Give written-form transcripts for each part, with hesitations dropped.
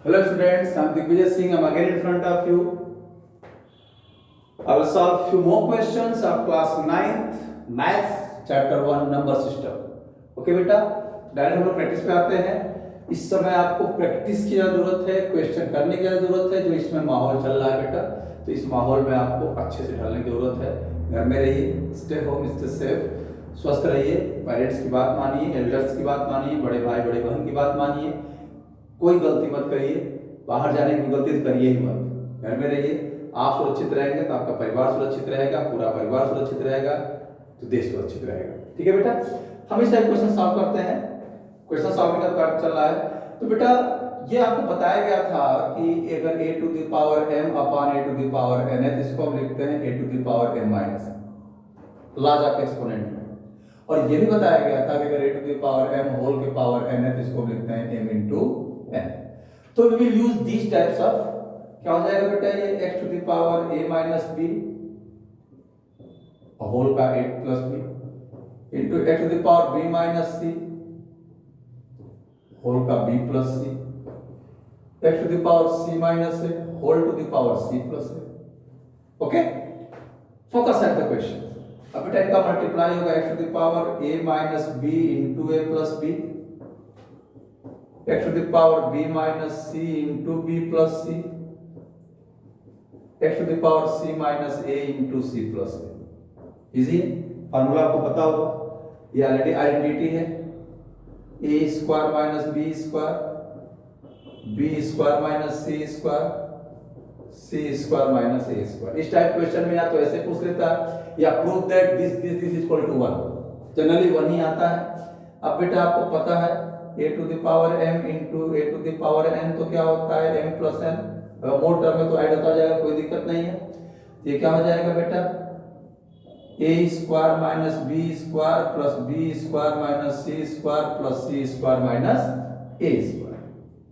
Hello students, I am Digvijay Singh. I am again in front of you. I will solve few more questions of class 9th Maths chapter 1 number system. Okay बेटा, direct हम लोग practice पे आते हैं। इस समय आपको practice की जरूरत है, क्वेश्चन करने की जरूरत है। जो इसमें माहौल चल रहा है बेटा, तो इस माहौल में आपको अच्छे से ढलने की जरूरत है। घर में रहिए, स्टे होम, स्टे सेफ, स्वस्थ रहिए, पेरेंट्स की बात मानिए, एल्डर्स की बात मानिए, बड़े भाई बड़े बहन की बात मानिए। कोई गलती मत करिए, बाहर जाने की गलती तो करिए ही मत। घर में रहिए, आप सुरक्षित रहेंगे तो आपका परिवार सुरक्षित रहेगा, पूरा परिवार सुरक्षित रहेगा तो देश सुरक्षित रहेगा। ठीक है बेटा, हम इस टाइप क्वेश्चन सॉल्व करते हैं। क्वेश्चन सॉल्विंग का कार्य चल रहा है। तो बेटा ये आपको बताया गया था कि अगर a to the power m upon a to the power n है तो इसको हम लिखते हैं a to the power m minus large of exponent में। और ये भी बताया गया था कि अगर a to the power m whole के पावर n है तो इसको हम लिखते हैं m इंटू n। तो we will use this types of, क्या हो जाएगा बेटा, ये x to the power a minus b whole का a plus b into x to the power b minus c whole का b plus c, x to the power c minus a whole to the power c plus a। Okay, focus at the question. अब बेटा इनका multiply होगा x to the power a minus b into a plus b, x to the power b minus c into b plus c, x to the power c minus a into c plus a। Easy है, formula आपको पता होगा, ये already identity है। a square minus b square, b square minus c square, c square minus a square. इस type question में या तो ऐसे पूछ लेता है या prove that this is equal to 1। Generally 1 ही आता है। अब बेटा आपको पता है a to the power m into a to the power n तो क्या होता है m प्लस n। अगर मोड टर्म में तो ऐड होता जाएगा, कोई दिक्कत नहीं है। ये क्या हो जाएगा बेटा, a square minus b square plus b square minus c square plus c square minus a square.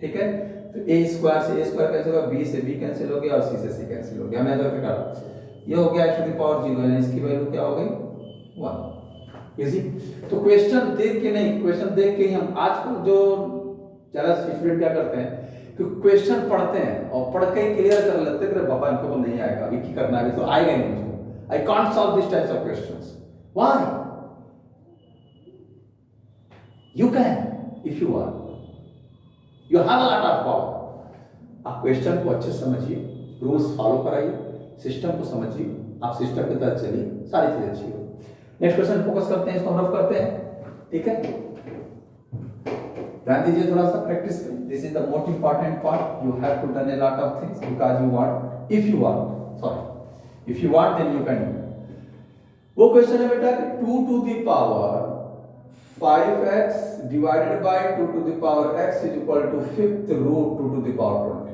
ठीक है, तो a स्क्वायर से a स्क्वायर कैंसिल होगा, b से b कैंसिल हो गया और c से c कैंसिल हो गया। हमने इधर पे करा, ये हो गया x टू द पावर 0 है, इसकी वैल्यू क्या हो गई 1। इजी। तो क्वेश्चन देख के नहीं, क्वेश्चन देख के ही हम आजकल जो ज्यादा स्टूडेंट क्या करते हैं कि क्वेश्चन पढ़ते हैं और पढ़ के क्लियर कर लेते हैं कि बाबा इनको तो नहीं आएगा, अभी की करना है, तो आएगा नहीं मुझको। I can't solve this types of questions. Why? You can if you want, you have a lot of power. आप क्वेश्चन को अच्छे से समझिए, रूल्स फॉलो कराइए, सिस्टम को समझिए, आप सिस्टम के तहत चलिए, सारी चीजें अच्छी हो। नेक्स्ट क्वेश्चन फोकस करते हैं, इसको हम रफ करते हैं। ठीक है, ध्यान दीजिए थोड़ा सा प्रैक्टिस करें। This is the most important part. You have to done a lot of things because you want, if you want, sorry, if you want then you can do. वो क्वेश्चन है बेटा कि 2 to the power 5x divided by 2 to the power x is equal to 5th root 2 to the power 20।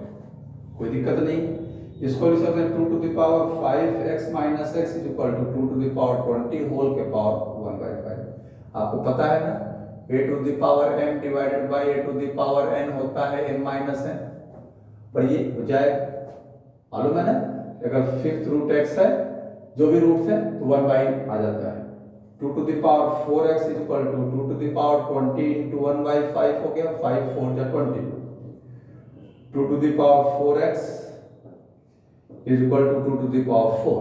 कोई दिक्कत नहीं, इसको लिख सकते हैं 2 to the power 5x minus x is equal to 2 to the power 20 whole के power 1/5। आपको पता है ना, a to the power m divided by a to the power n होता है m माइनस n। पर ये हो जाए, मालूम है ना, अगर 5th रूट x है, जो भी रूट्स है तो 1 आ जाता है। 2 to the power 4x is equal to 2 to the power 20 into 1/5 हो गया, 5 4 जा 20। 2 to the power 4x is equal to 2 to the power 4.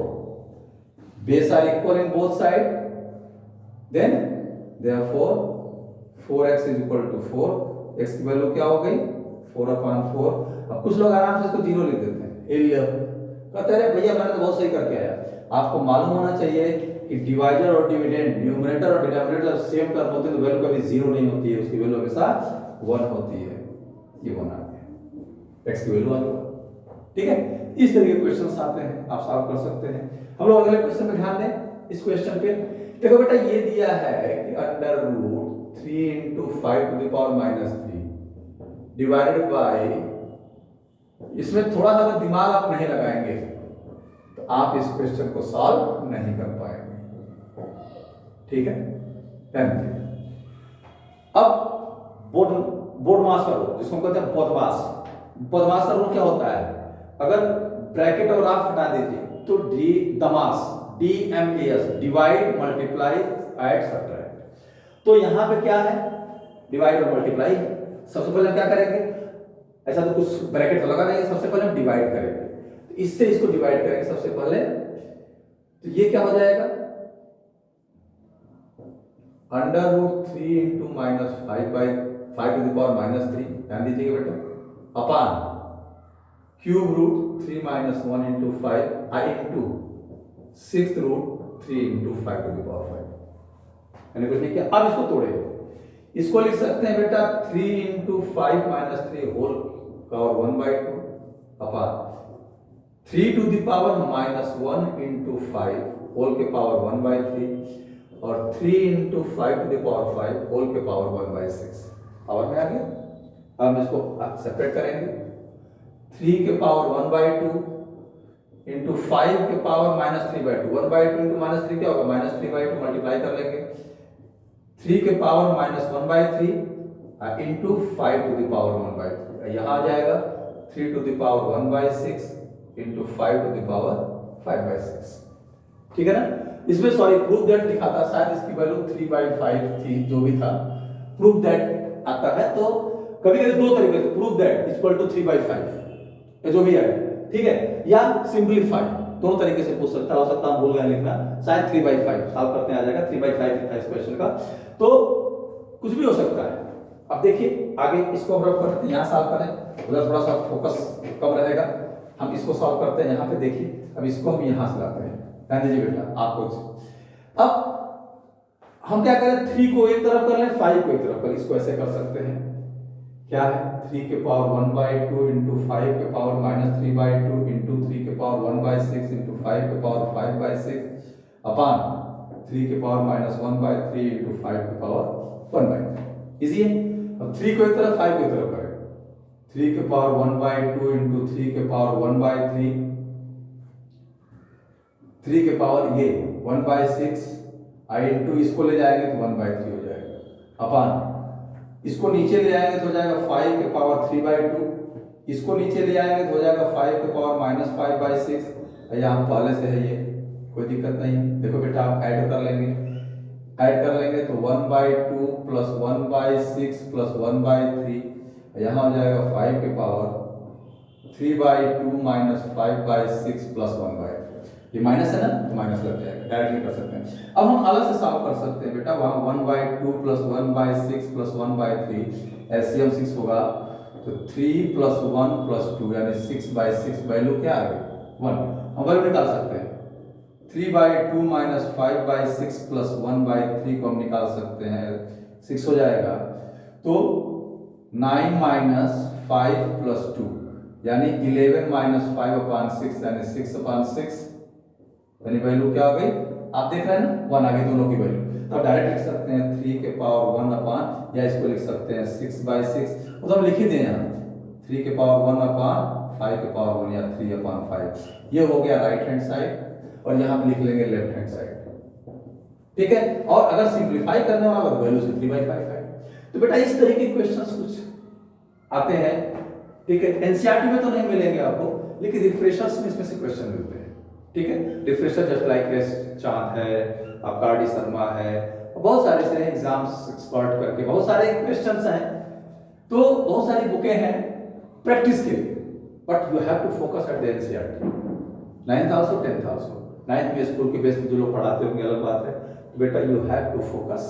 Base are equal in both sides, then therefore 4x is equal to 4। x की value क्या हो गई 4/4। अब कुछ लोग आराम से इसको 0 लिख देते हैं, कहते हैं भैया मैंने तो बहुत सही करके आया। आपको मालूम होना चाहिए कि डिवाइजर और डिविडेंड, न्यूमरेटर और डिनोमिनेटर जब सेम टर्म होते हैं तो वैल्यू कभी 0 नहीं होती है, उसकी वैल्यू हमेशा 1 होती है। ये 1 आ गया, x की वैल्यू आ गई। ठीक है, इस तरह के क्वेश्चंस आते हैं, आप सॉल्व कर सकते हैं। हम लोग अगले क्वेश्चन पे ध्यान दें। इस क्वेश्चन पे देखो बेटा, ये दिया है कि under root 3 into 5 to the power minus 3 divided by, इसमें थोड़ा सा दिमाग आप नहीं लगाएंगे तो आप इस क्वेश्चन को सॉल्व नहीं कर पाएंगे। ठीक है, अब बोर्ड मास का रूल, जिसको कहते हैं बोधमास का रूल क्या होता है, अगर ब्रैकेट और आप हटा दीजिए तो DMAS divide multiply add subtract. तो यहां पे क्या है, डिवाइड और मल्टीप्लाई। सबसे पहले क्या करेंगे, ऐसा तो कुछ ब्रैकेट तो लगा नहीं है, सबसे पहले हम डिवाइड करेंगे, तो इससे इसको डिवाइड करेंगे सबसे पहले, तो ये क्या हो जाएगा, √3 इंटू -5/5 ध्यान दीजिएगा बेटा, अपान √3 - 1 इंटू 5 इंटू 6√3 इंटू 5/5, मैंने कुछ नहीं किया। अब इसको तोड़ेंगे, इसको लिख सकते हैं बेटा 3 into 5 - 3 whole power 1/2 upon 3 to the power -1 into 5 whole के पावर 1/3 और 3 into 5 to the power 5 whole के पावर 1/6 पावर में आ गया। अब हम इसको सेपरेट करेंगे, 3 के पावर 1/2 इंटू 5 के पावर -3/2, 1/2 इंटू -3 क्या होगा, -3/2 मल्टीप्लाई कर लेंगे, 3 के power -1/3 into 5 to the power 1/3, यहाँ आ जाएगा 3 to the power 1/6 into 5 to the power 5/6, ठीक है ना। इसमें सॉरी प्रूफ दैट लिखा था, शायद इसकी वैल्यू 3/5 थी, जो भी था प्रूफ दैट आता है, तो कभी कभी दो तरीके से प्रूफ दैट इक्वल टू 3/5 जो भी है, ठीक है, या सिंपलीफाई, दोनों तरीके से पूछ सकता हो सकता, हम भूल गए लिखना, शायद 3/5 सॉल्व करते हैं आ जाएगा, 3/5 था इस क्वेश्चन का, तो कुछ भी हो सकता है। अब देखिए आगे इसको हम रफ करते हैं, यहाँ सॉल्व करें, उधर थोड़ा सा फोकस कम रहेगा, हम इसको सॉल्व करते हैं यहाँ पे, देखिए अब इसको हम यहाँ से लाते हैं, ध्यान दीजिए बेटा आपको। अब हम क्या करें, 3 को एक तरफ कर लें, 5 को एक तरफ कर, इसको ऐसे कर सकते हैं, क्या है 3 के पावर 1/2 इंटू 5 के पावर -3/2 इंटू 3 के पावर 1/6 इंटू 5 के पावर 5/6 अपान 3 के पावर -1/3 इंटू 5 के पावर 1/3, इजी है। अब 3 को एक तरफ 5 को एक तरफ करें, 3 के पावर 1/2 इंटू 3 के पावर 1/3, 3 के पावर ये 1/6 इंटू इसको ले जाएंगे तो 1/3 हो जाएगा, अपान इसको नीचे ले आएंगे तो हो जाएगा 5 के पावर 3/2, इसको नीचे ले आएंगे तो हो जाएगा 5 के पावर -5/6, यहाँ पहले से है ये, कोई दिक्कत नहीं है। देखो बेटा आप ऐड कर लेंगे तो 1/2 प्लस 1/6 प्लस 1/3, यहाँ हो जाएगा 5 के पावर 3/2 - 5/6 प्लस 1/3, ये माइनस है ना, तो माइनस लग जाएगा, डायरेक्टली कर सकते हैं। अब हम अलग से सॉल्व कर सकते हैं बेटा, वहां 1/2 प्लस 1/6 प्लस 1/3, एलसीएम 6 होगा, तो 3 प्लस 1 प्लस 2 यानी 6/6, वैल्यू क्या आ गई 1, हम वैल्यू निकाल सकते हैं, 3/2 माइनस 5/6 प्लस 1/3 को हम निकाल सकते हैं, 6 हो जाएगा, तो 9 - 5 प्लस 2 यानी 11 - 5/6 यानी 6/6, यानी वैल्यू क्या हो गई, आप देख रहे हैं ना 1 आ गई दोनों की वैल्यू। तो आप डायरेक्ट लिख सकते हैं 3 के पावर 1 अपान, या इसको लिख सकते हैं 6/6, वो तो हम लिख ही दें यहाँ 3 के पावर 1 अपान 5 के पावर 1 या 3/5, ये हो गया राइट हैंड साइड, और यहाँ पे लिख लेंगे लेफ्ट हैंड साइड, ठीक है। और अगर सिंप्लीफाई करने वाला तो वैल्यू से 3/5 है। तो बेटा इस तरह के क्वेश्चंस कुछ आते हैं, ठीक है, एनसीईआरटी में तो नहीं मिलेंगे आपको, लेकिन रिफ्रेशर्स में इसमें से क्वेश्चन मिलते हैं, ठीक है। रिफ्रेशर जस्ट लाइक चांद है, आपका आर डी शर्मा है, बहुत सारे से एग्जाम्स एक्सपर्ट करके बहुत सारे क्वेश्चंस हैं, तो बहुत सारी बुकें हैं प्रैक्टिस के लिए, but you have to focus at the NCERT, 9th also 10th also, 9th में स्कूल के बेस पे जो लोग पढ़ाते होंगे अलग बात है, बेटा you have to focus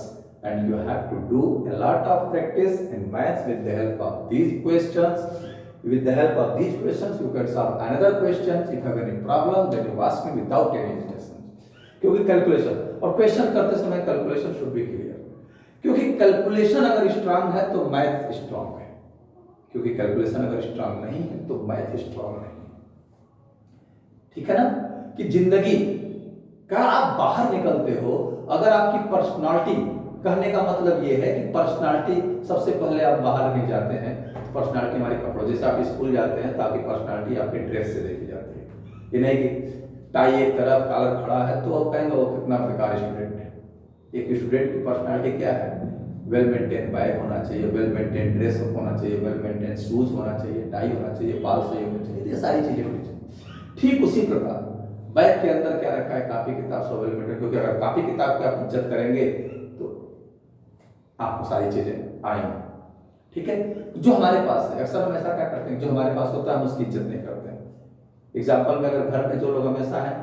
and you have to do a lot of practice in maths with the help of these questions. With the help of these questions you can solve another questions. If you have any problem then you ask me without any hesitation, क्योंकि calculation और question करते समय calculation should be clear, क्योंकि calculation अगर strong है तो math strong है, क्योंकि कैलकुलेशन अगर स्ट्रांग नहीं है तो मैथ स्ट्रांग नहीं है, ठीक है ना। कि जिंदगी का आप बाहर निकलते हो, अगर आपकी पर्सनालिटी, कहने का मतलब ये है कि पर्सनालिटी सबसे पहले आप बाहर नहीं जाते हैं, पर्सनालिटी हमारे कपड़ों, जैसे आप स्कूल जाते हैं तो आपकी पर्सनालिटी आपके ड्रेस से देखी जाती है, ये नहीं कि टाई एक तरफ कॉलर खड़ा है तो आप कहेंगे वो कितना बेकार स्टूडेंट है। एक स्टूडेंट की पर्सनालिटी क्या है, वेल मेंटेन बैग होना चाहिए, वेल मेंटेन ड्रेस होना चाहिए, वेल मेंटेन शूज होना चाहिए, टाई होना चाहिए, बाल सही होना चाहिए, ये सारी चीजें होनी चाहिए। ठीक उसी प्रकार बैग के अंदर क्या रखा है, कॉपी किताब सब वेल मेंटेन, क्योंकि अगर कॉपी किताब की आप इज्जत करेंगे तो आपको सारी चीजें आएंगी, ठीक है, जो हमारे पास है। अक्सर हम ऐसा क्या करते हैं, जो हमारे पास होता है हम उसकी इज्जत नहीं करते हैं। एग्जाम्पल में अगर घर में जो लोग हमेशा हैं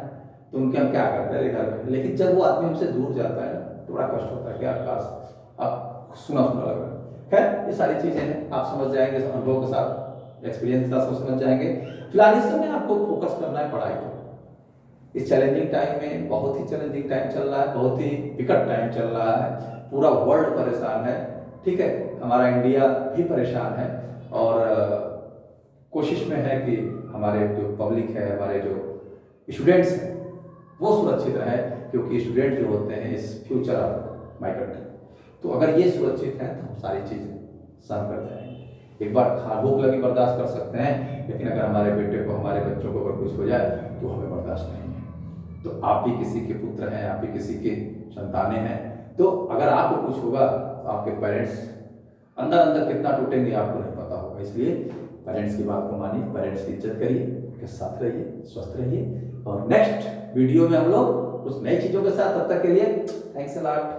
तो उनके हम क्या करते हैं घर में, लेकिन जब वो आदमी हमसे दूर जाता है ना तो बड़ा कष्ट होता है कि यार काश अब सुना सुना लग रहा है। खैर ये सारी चीजें हैं, आप समझ जाएंगे अनुभव के साथ, एक्सपीरियंस के साथ समझ जाएंगे। फिलहाल इस समय आपको फोकस करना है पढ़ाई पर। इस चैलेंजिंग टाइम में, बहुत ही चैलेंजिंग टाइम चल रहा है, बहुत ही विकट टाइम चल रहा है, पूरा वर्ल्ड परेशान है, ठीक है, हमारा इंडिया भी परेशान है। और कोशिश में है कि हमारे जो पब्लिक है, हमारे जो स्टूडेंट्स हैं वो सुरक्षित रहे, क्योंकि स्टूडेंट जो होते हैं इस फ्यूचर ऑफ माई कंट्री। तो अगर ये सुरक्षित हैं तो हम सारी चीज़ें सहन कर जाएंगे। एक बार भूख लगी बर्दाश्त कर सकते हैं, लेकिन अगर हमारे बेटे को, हमारे बच्चों को अगर कुछ हो जाए तो हमें बर्दाश्त नहीं है। तो आप भी किसी के पुत्र हैं, आप भी किसी के संतानें हैं, तो अगर आपको कुछ होगा तो आपके पेरेंट्स अंदर अंदर कितना टूटेंगे आपको नहीं पता होगा। इसलिए पेरेंट्स की बात को मानिए, पेरेंट्स की इज्जत करिए, उनके साथ रहिए, स्वस्थ रहिए। और नेक्स्ट वीडियो में हम लोग कुछ नई चीज़ों के साथ, तब तक के लिए थैंक्स अ लॉट।